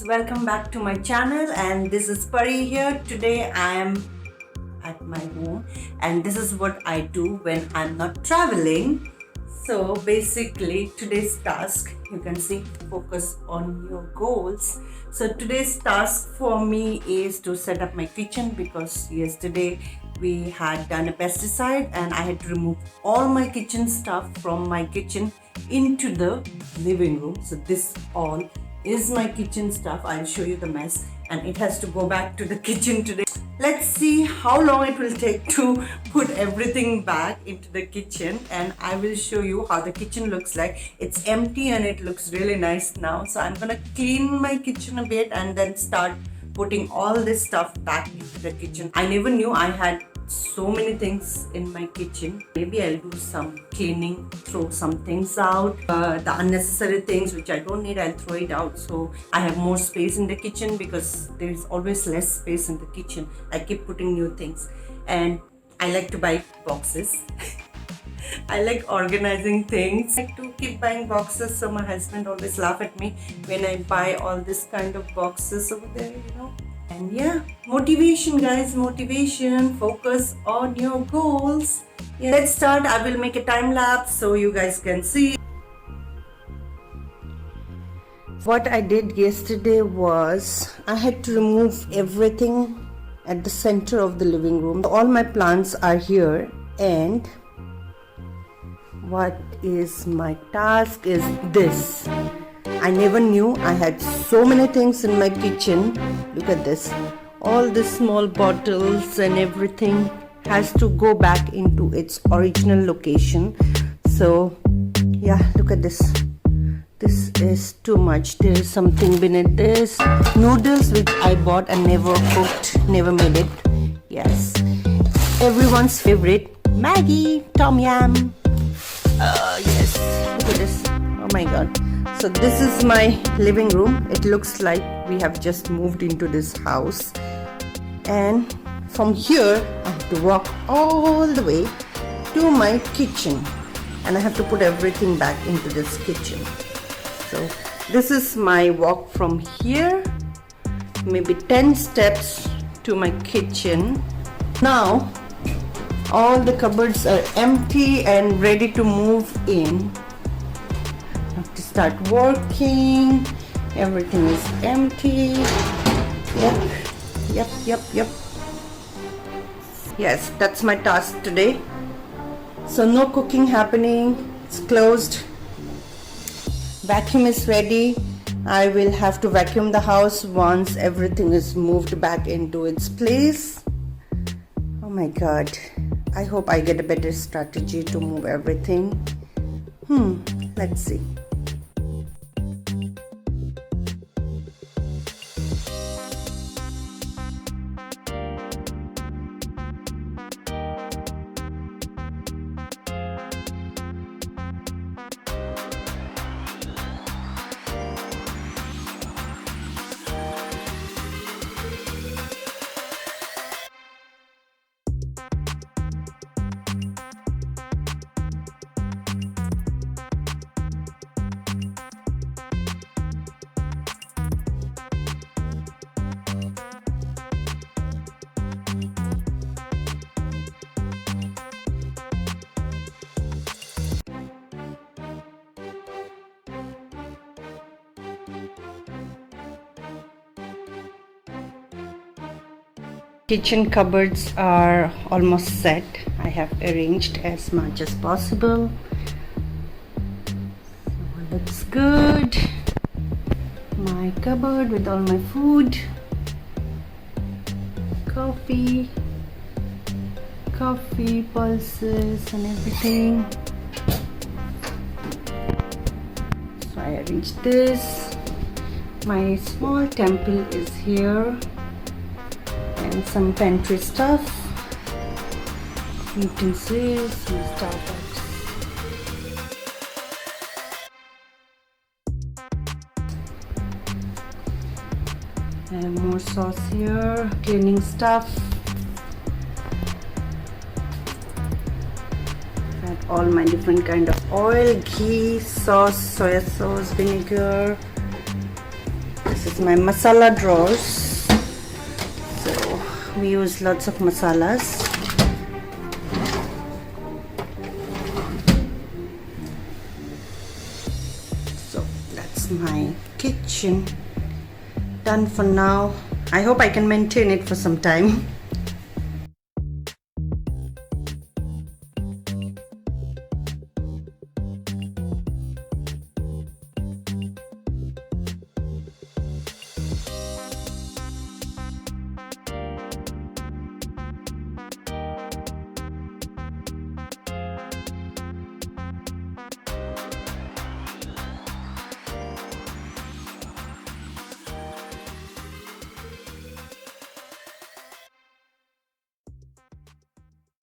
guys, welcome back to my channel, and this is Pari here. Today I am at my home and this is what I do when I'm not traveling. So basically today's task, you can see, focus on your goals. So today's task for me is to set up my kitchen, because yesterday we had done a pesticide and I had to remove all my kitchen stuff from my kitchen into the living room. So this all is my kitchen stuff. I'll show you the mess, and it has to go back to the kitchen today. Let's see how long it will take to put everything back into the kitchen, and I will show you how the kitchen looks like. It's empty and it looks really nice now. So I'm gonna clean my kitchen a bit and then start putting all this stuff back into the kitchen. I never knew I had so many things in my kitchen. Maybe I'll do some cleaning, throw some things out, the unnecessary things which I don't need, I'll throw it out, so I have more space in the kitchen, because there is always less space in the kitchen. I keep putting new things, and I like to buy boxes. I like organizing things. I like to keep buying boxes, so my husband always laugh at me when I buy all this kind of boxes over there, you know. And yeah, motivation guys, motivation. Focus on your goals. Yeah, let's start. I will make a time lapse so you guys can see. What I did yesterday was I had to remove everything at the center of the living room. All my plants are here, and what is my task is this. I never knew I had so many things in my kitchen. Look at this. All the small bottles and everything has to go back into its original location. So yeah, look at this. This is too much. There is something beneath this. Noodles which I bought and never cooked, never made it. Yes. Everyone's favorite, Maggi Tom Yum. Yes. Look at this. Oh my god. So this is my living room. It looks like we have just moved into this house, and from here I have to walk all the way to my kitchen, and I have to put everything back into this kitchen. So this is my walk from here, maybe 10 steps to my kitchen. Now all the cupboards are empty and ready to move in. To start working. Everything is empty. Yep. Yes, that's my task today. So no cooking happening. It's closed. Vacuum is ready. I will have to vacuum the house once everything is moved back into its place. Oh my god. I hope I get a better strategy to move everything. Let's see. Kitchen cupboards are almost set. I have arranged as much as possible. So looks good. My cupboard with all my food, coffee, pulses and everything. So I arranged this. My small temple is here. And some pantry stuff, utensils, some Starbucks. And more sauce here, cleaning stuff. And all my different kind of oil, ghee, sauce, soya sauce, vinegar. This is my masala drawers. So we use lots of masalas. So that's my kitchen done for now. I hope I can maintain it for some time.